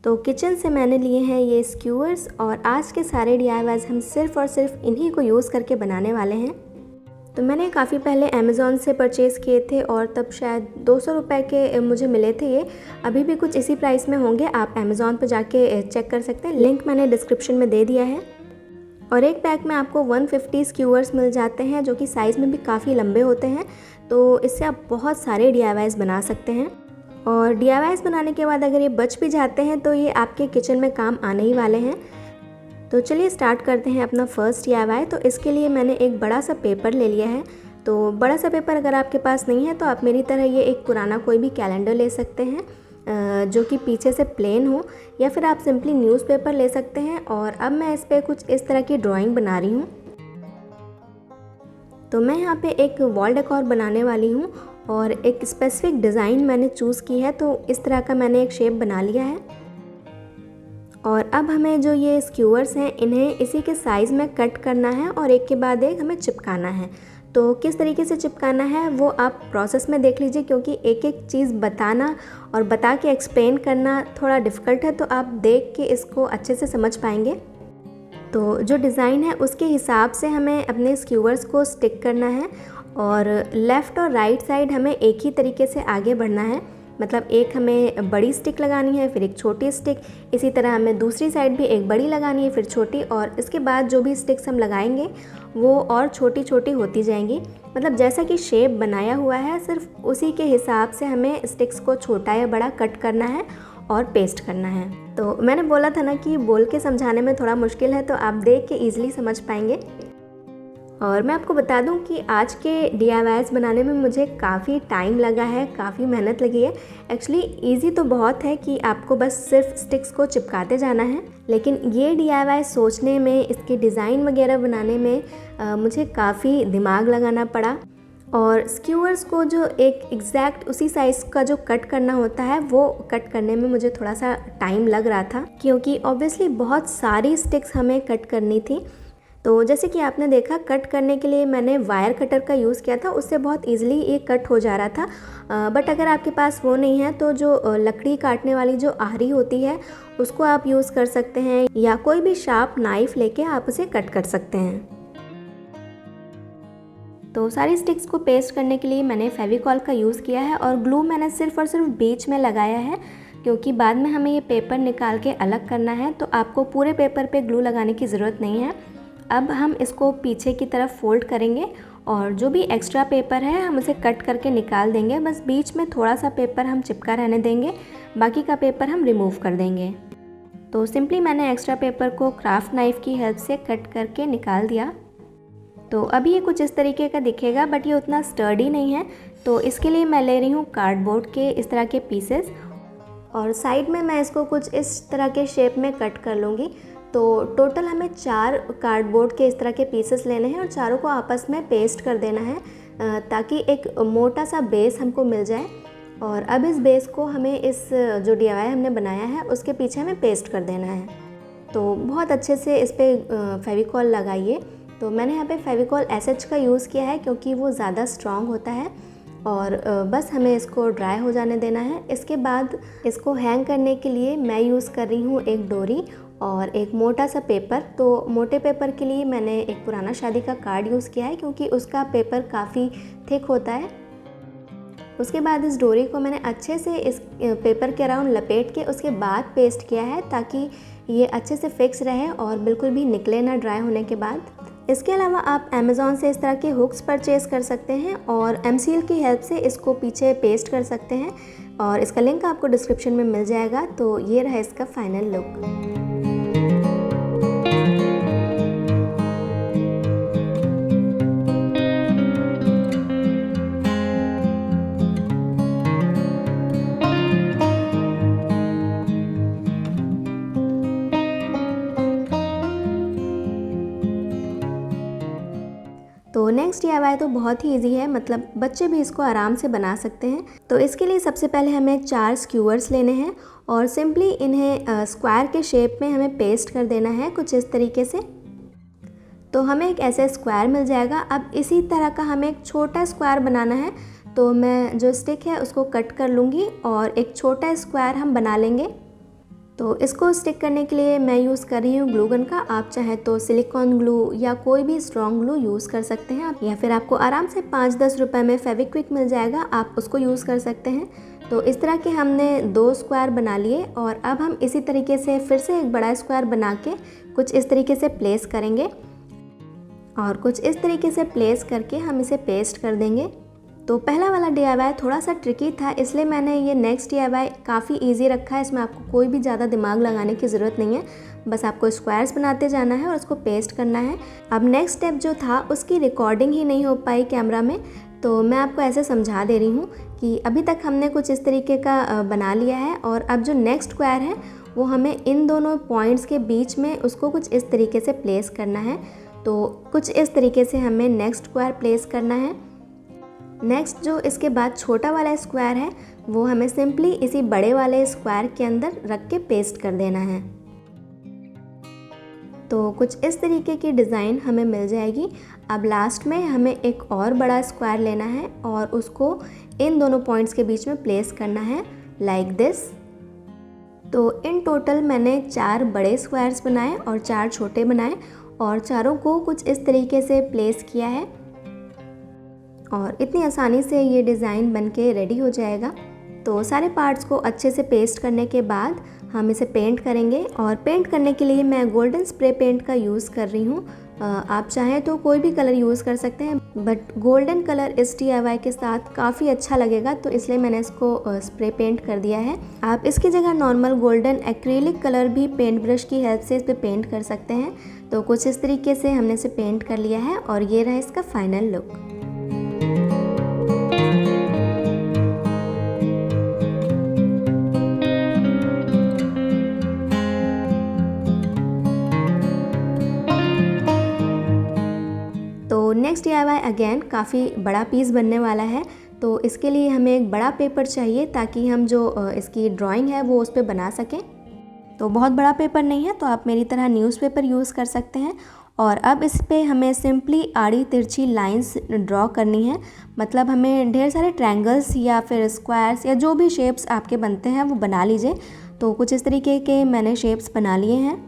तो किचन से मैंने लिए हैं ये स्क्यूअर्स और आज के सारे DIYs हम सिर्फ़ और सिर्फ इन्हीं को यूज़ करके बनाने वाले हैं। तो मैंने काफ़ी पहले अमेज़ॉन से परचेज़ किए थे और तब शायद 200 रुपये के मुझे मिले थे ये। अभी भी कुछ इसी प्राइस में होंगे, आप अमेज़ॉन पर जाके चेक कर सकते हैं, लिंक मैंने डिस्क्रिप्शन में दे दिया है। और एक पैक में आपको 150 स्क्यूअर्स मिल जाते हैं जो कि साइज़ में भी काफ़ी लंबे होते हैं। तो इससे आप बहुत सारे DIYs बना सकते हैं और DIYs बनाने के बाद अगर ये बच भी जाते हैं तो ये आपके किचन में काम आने ही वाले हैं। तो चलिए स्टार्ट करते हैं अपना फर्स्ट DIY। तो इसके लिए मैंने एक बड़ा सा पेपर ले लिया है। तो बड़ा सा पेपर अगर आपके पास नहीं है तो आप मेरी तरह ये एक पुराना कोई भी कैलेंडर ले सकते हैं जो कि पीछे से प्लेन हो, या फिर आप सिंपली न्यूज़पेपर ले सकते हैं। और अब मैं इस पर कुछ इस तरह की ड्राइंग बना रही हूँ। तो मैं यहाँ पे एक वॉल डेकोर बनाने वाली हूँ और एक स्पेसिफिक डिज़ाइन मैंने चूज़ की है। तो इस तरह का मैंने एक शेप बना लिया है और अब हमें जो ये स्क्यूअर्स हैं इन्हें इसी के साइज़ में कट करना है और एक के बाद एक हमें चिपकाना है। तो किस तरीके से चिपकाना है वो आप प्रोसेस में देख लीजिए, क्योंकि एक एक चीज़ बताना और बता के एक्सप्लेन करना थोड़ा डिफ़िकल्ट है, तो आप देख के इसको अच्छे से समझ पाएंगे। तो जो डिज़ाइन है उसके हिसाब से हमें अपने स्क्यूअर्स को स्टिक करना है और लेफ़्ट और राइट साइड हमें एक ही तरीके से आगे बढ़ना है। मतलब एक हमें बड़ी स्टिक लगानी है, फिर एक छोटी स्टिक, इसी तरह हमें दूसरी साइड भी एक बड़ी लगानी है, फिर छोटी, और इसके बाद जो भी स्टिक्स हम लगाएंगे वो और छोटी छोटी होती जाएंगी। मतलब जैसा कि शेप बनाया हुआ है सिर्फ उसी के हिसाब से हमें स्टिक्स को छोटा या बड़ा कट करना है और पेस्ट करना है। तो मैंने बोला था ना कि बोल के समझाने में थोड़ा मुश्किल है, तो आप देख के ईजिली समझ पाएंगे। और मैं आपको बता दूं कि आज के DIYs बनाने में मुझे काफ़ी टाइम लगा है, काफ़ी मेहनत लगी है। एक्चुअली इजी तो बहुत है कि आपको बस सिर्फ स्टिक्स को चिपकाते जाना है, लेकिन ये DIY सोचने में, इसके डिज़ाइन वगैरह बनाने में मुझे काफ़ी दिमाग लगाना पड़ा। और स्क्यूअर्स को जो एक एग्जैक्ट उसी साइज़ का जो कट करना होता है वो कट करने में मुझे थोड़ा सा टाइम लग रहा था, क्योंकि ऑब्वियसली बहुत सारी स्टिक्स हमें कट करनी थी। तो जैसे कि आपने देखा, कट करने के लिए मैंने वायर कटर का यूज़ किया था, उससे बहुत इजीली ये कट हो जा रहा था। बट अगर आपके पास वो नहीं है तो जो लकड़ी काटने वाली जो आरी होती है उसको आप यूज़ कर सकते हैं, या कोई भी शार्प नाइफ़ लेके आप उसे कट कर सकते हैं। तो सारी स्टिक्स को पेस्ट करने के लिए मैंने फेविकॉल का यूज़ किया है और ग्लू मैंने सिर्फ और सिर्फ बीच में लगाया है, क्योंकि बाद में हमें ये पेपर निकाल के अलग करना है। तो आपको पूरे पेपर पे ग्लू लगाने की ज़रूरत नहीं है। अब हम इसको पीछे की तरफ फोल्ड करेंगे और जो भी एक्स्ट्रा पेपर है हम उसे कट करके निकाल देंगे। बस बीच में थोड़ा सा पेपर हम चिपका रहने देंगे, बाकी का पेपर हम रिमूव कर देंगे। तो सिंपली मैंने एक्स्ट्रा पेपर को क्राफ्ट नाइफ़ की हेल्प से कट करके निकाल दिया। तो अभी ये कुछ इस तरीके का दिखेगा, बट ये उतना स्टर्डी नहीं है। तो इसके लिए मैं ले रही हूँ कार्डबोर्ड के इस तरह के पीसेस और साइड में मैं इसको कुछ इस तरह के शेप में कट कर लूँगी। तो टोटल हमें 4 कार्डबोर्ड के इस तरह के पीसेस लेने हैं और चारों को आपस में पेस्ट कर देना है, ताकि एक मोटा सा बेस हमको मिल जाए। और अब इस बेस को हमें इस जो DIY हमने बनाया है उसके पीछे हमें पेस्ट कर देना है। तो बहुत अच्छे से इस पर फेविकॉल लगाइए। तो मैंने यहाँ पे फेविकॉल SH का यूज़ किया है, क्योंकि वो ज़्यादा स्ट्रॉन्ग होता है। और बस हमें इसको ड्राई हो जाने देना है। इसके बाद इसको हैंग करने के लिए मैं यूज़ कर रही हूँ एक डोरी और एक मोटा सा पेपर। तो मोटे पेपर के लिए मैंने एक पुराना शादी का कार्ड यूज़ किया है, क्योंकि उसका पेपर काफ़ी थिक होता है। उसके बाद इस डोरी को मैंने अच्छे से इस पेपर के अराउंड लपेट के उसके बाद पेस्ट किया है, ताकि ये अच्छे से फिक्स रहे और बिल्कुल भी निकले ना ड्राई होने के बाद। इसके अलावा आप अमेज़ॉन से इस तरह के हुक्स परचेज़ कर सकते हैं और MCL की हेल्प से इसको पीछे पेस्ट कर सकते हैं, और इसका लिंक आपको डिस्क्रिप्शन में मिल जाएगा। तो ये रहा इसका फाइनल लुक। तो नेक्स्ट DIY तो बहुत ही इजी है, मतलब बच्चे भी इसको आराम से बना सकते हैं। तो इसके लिए सबसे पहले हमें 4 स्क्यूअर्स लेने हैं और सिंपली इन्हें स्क्वायर के शेप में हमें पेस्ट कर देना है कुछ इस तरीके से। तो हमें एक ऐसा स्क्वायर मिल जाएगा। अब इसी तरह का हमें एक छोटा स्क्वायर बनाना है। तो मैं जो स्टिक है उसको कट कर लूँगी और एक छोटा स्क्वायर हम बना लेंगे। तो इसको स्टिक करने के लिए मैं यूज़ कर रही हूँ ग्लू गन का। आप चाहे तो सिलिकॉन ग्लू या कोई भी स्ट्रॉन्ग ग्लू यूज़ कर सकते हैं आप, या फिर आपको आराम से 5-10 रुपए में फेविक्विक मिल जाएगा, आप उसको यूज़ कर सकते हैं। तो इस तरह के हमने 2 स्क्वायर बना लिए और अब हम इसी तरीके से फिर से एक बड़ा स्क्वायर बना के कुछ इस तरीके से प्लेस करेंगे और कुछ इस तरीके से प्लेस करके हम इसे पेस्ट कर देंगे। तो पहला वाला DIY थोड़ा सा ट्रिकी था, इसलिए मैंने ये नेक्स्ट DIY काफ़ी इजी रखा है। इसमें आपको कोई भी ज़्यादा दिमाग लगाने की ज़रूरत नहीं है, बस आपको स्क्वायर्स बनाते जाना है और उसको पेस्ट करना है। अब नेक्स्ट स्टेप जो था उसकी रिकॉर्डिंग ही नहीं हो पाई कैमरा में, तो मैं आपको ऐसे समझा दे रही हूँ कि अभी तक हमने कुछ इस तरीके का बना लिया है और अब जो नेक्स्ट स्क्वायर है वो हमें इन दोनों पॉइंट्स के बीच में उसको कुछ इस तरीके से प्लेस करना है। तो कुछ इस तरीके से हमें नेक्स्ट स्क्वायर प्लेस करना है। नेक्स्ट जो इसके बाद छोटा वाला स्क्वायर है वो हमें सिंपली इसी बड़े वाले स्क्वायर के अंदर रख के पेस्ट कर देना है। तो कुछ इस तरीके की डिज़ाइन हमें मिल जाएगी। अब लास्ट में हमें एक और बड़ा स्क्वायर लेना है और उसको इन दोनों पॉइंट्स के बीच में प्लेस करना है लाइक दिस। तो इन टोटल मैंने 4 बड़े स्क्वायर्स बनाए और 4 छोटे बनाए और चारों को कुछ इस तरीके से प्लेस किया है और इतनी आसानी से ये डिज़ाइन बनके रेडी हो जाएगा। तो सारे पार्ट्स को अच्छे से पेस्ट करने के बाद हम इसे पेंट करेंगे और पेंट करने के लिए मैं गोल्डन स्प्रे पेंट का यूज़ कर रही हूँ। आप चाहें तो कोई भी कलर यूज़ कर सकते हैं, बट गोल्डन कलर इस DIY के साथ काफ़ी अच्छा लगेगा, तो इसलिए मैंने इसको स्प्रे पेंट कर दिया है। आप इसकी जगह नॉर्मल गोल्डन एक्रिलिक कलर भी पेंट ब्रश की हेल्प से इस पर पेंट कर सकते हैं। तो कुछ इस तरीके से हमने इसे पेंट कर लिया है और ये रहा इसका फाइनल लुक। तो नेक्स्ट DIY अगेन काफ़ी बड़ा पीस बनने वाला है, तो इसके लिए हमें एक बड़ा पेपर चाहिए ताकि हम जो इसकी ड्राइंग है वो उस पर बना सकें। तो बहुत बड़ा पेपर नहीं है तो आप मेरी तरह न्यूज़पेपर यूज़ कर सकते हैं। और अब इस पे हमें सिंपली आड़ी तिरछी लाइंस ड्रॉ करनी है, मतलब हमें ढेर सारे ट्रायंगल्स या फिर स्क्वायर्स या जो भी शेप्स आपके बनते हैं वो बना लीजिए। तो कुछ इस तरीके के मैंने शेप्स बना लिए हैं।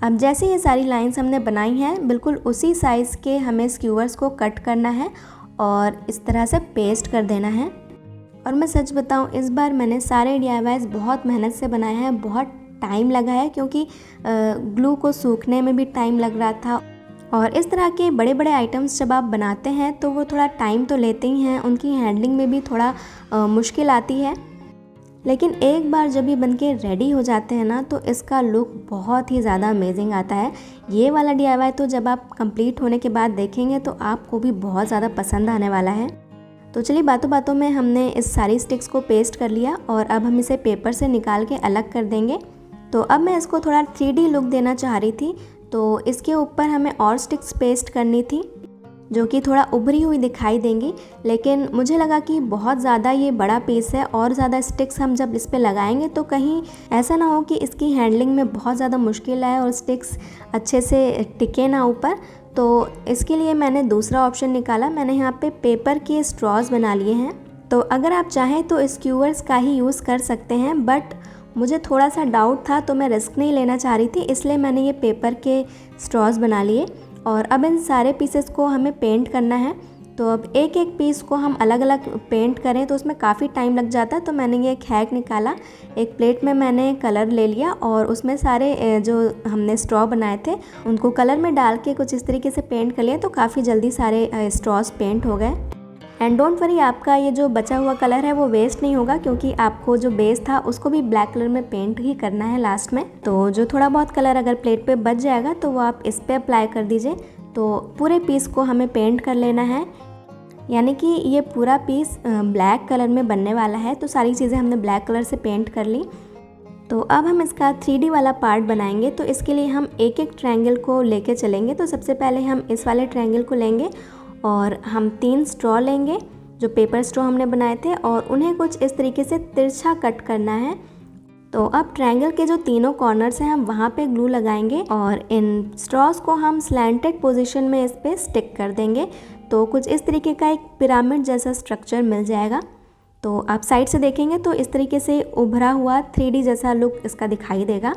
अब जैसे ये सारी लाइंस हमने बनाई हैं बिल्कुल उसी साइज़ के हमें स्क्यूअर्स को कट करना है और इस तरह से पेस्ट कर देना है। और मैं सच बताऊं, इस बार मैंने सारे DIYs बहुत मेहनत से बनाए हैं, बहुत टाइम लगा है क्योंकि ग्लू को सूखने में भी टाइम लग रहा था। और इस तरह के बड़े बड़े आइटम्स जब आप बनाते हैं तो वो थोड़ा टाइम तो लेते ही हैं, उनकी हैंडलिंग में भी थोड़ा मुश्किल आती है, लेकिन एक बार जब ये बनके रेडी हो जाते हैं ना तो इसका लुक बहुत ही ज़्यादा अमेजिंग आता है। ये वाला DIY तो जब आप कंप्लीट होने के बाद देखेंगे तो आपको भी बहुत ज़्यादा पसंद आने वाला है। तो चलिए बातों बातों में हमने इस सारी स्टिक्स को पेस्ट कर लिया और अब हम इसे पेपर से निकाल के अलग कर देंगे। तो अब मैं इसको थोड़ा 3D लुक देना चाह रही थी, तो इसके ऊपर हमें और स्टिक्स पेस्ट करनी थी जो कि थोड़ा उभरी हुई दिखाई देंगी, लेकिन मुझे लगा कि बहुत ज़्यादा ये बड़ा पीस है और ज़्यादा स्टिक्स हम जब इस पे लगाएंगे तो कहीं ऐसा ना हो कि इसकी हैंडलिंग में बहुत ज़्यादा मुश्किल आए और स्टिक्स अच्छे से टिके ना ऊपर। तो इसके लिए मैंने दूसरा ऑप्शन निकाला, मैंने यहाँ पे पेपर के स्ट्रॉज बना लिए हैं। तो अगर आप चाहें तो स्क्यूअर्स का ही यूज़ कर सकते हैं, बट मुझे थोड़ा सा डाउट था तो मैं रिस्क नहीं लेना चाह रही थी, इसलिए मैंने ये पेपर के स्ट्रॉज बना लिए। और अब इन सारे पीसेस को हमें पेंट करना है। तो अब एक एक पीस को हम अलग अलग पेंट करें तो उसमें काफ़ी टाइम लग जाता है, तो मैंने ये एक हैक निकाला। एक प्लेट में मैंने कलर ले लिया और उसमें सारे जो हमने स्ट्रॉ बनाए थे उनको कलर में डाल के कुछ इस तरीके से पेंट कर लिया, तो काफ़ी जल्दी सारे स्ट्रॉज पेंट हो गए। एंड डोंट वरी, आपका ये जो बचा हुआ कलर है वो वेस्ट नहीं होगा, क्योंकि आपको जो बेस था उसको भी ब्लैक कलर में पेंट ही करना है लास्ट में। तो जो थोड़ा बहुत कलर अगर प्लेट पे बच जाएगा तो वो आप इस पे अप्लाई कर दीजिए। तो पूरे पीस को हमें पेंट कर लेना है, यानी कि ये पूरा पीस ब्लैक कलर में बनने वाला है। तो सारी चीज़ें हमने ब्लैक कलर से पेंट कर ली। तो अब हम इसका 3D वाला पार्ट बनाएंगे। तो इसके लिए हम एक एक ट्रायंगल को लेके चलेंगे। तो सबसे पहले हम इस वाले ट्रायंगल को लेंगे और हम 3 स्ट्रॉ लेंगे जो पेपर स्ट्रॉ हमने बनाए थे, और उन्हें कुछ इस तरीके से तिरछा कट करना है। तो अब ट्रायंगल के जो तीनों कॉर्नर्स हैं हम वहाँ पे ग्लू लगाएंगे और इन स्ट्रॉस को हम स्लैंटेड पोजीशन में इस पे स्टिक कर देंगे। तो कुछ इस तरीके का एक पिरामिड जैसा स्ट्रक्चर मिल जाएगा। तो आप साइड से देखेंगे तो इस तरीके से उभरा हुआ 3D जैसा लुक इसका दिखाई देगा।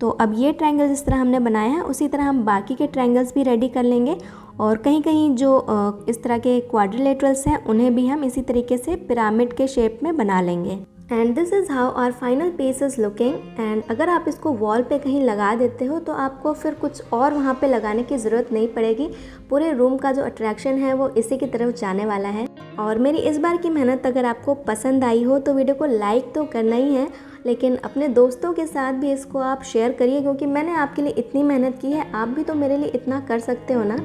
तो अब ये ट्रायंगल जिस तरह हमने बनाया है उसी तरह हम बाकी के ट्रायंगल्स भी रेडी कर लेंगे, और कहीं कहीं जो इस तरह के क्वाड्रिलेटरल्स हैं उन्हें भी हम इसी तरीके से पिरामिड के शेप में बना लेंगे। And this is how our final piece is looking. And अगर आप इसको वॉल पे कहीं लगा देते हो तो आपको फिर कुछ और वहाँ पे लगाने की ज़रूरत नहीं पड़ेगी। पूरे रूम का जो अट्रैक्शन है वो इसी की तरफ जाने वाला है। और मेरी इस बार की मेहनत अगर आपको पसंद आई हो तो वीडियो को लाइक तो करना ही है, लेकिन अपने दोस्तों के साथ भी इसको आप शेयर करिए, क्योंकि मैंने आपके लिए इतनी मेहनत की है, आप भी तो मेरे लिए इतना कर सकते हो ना।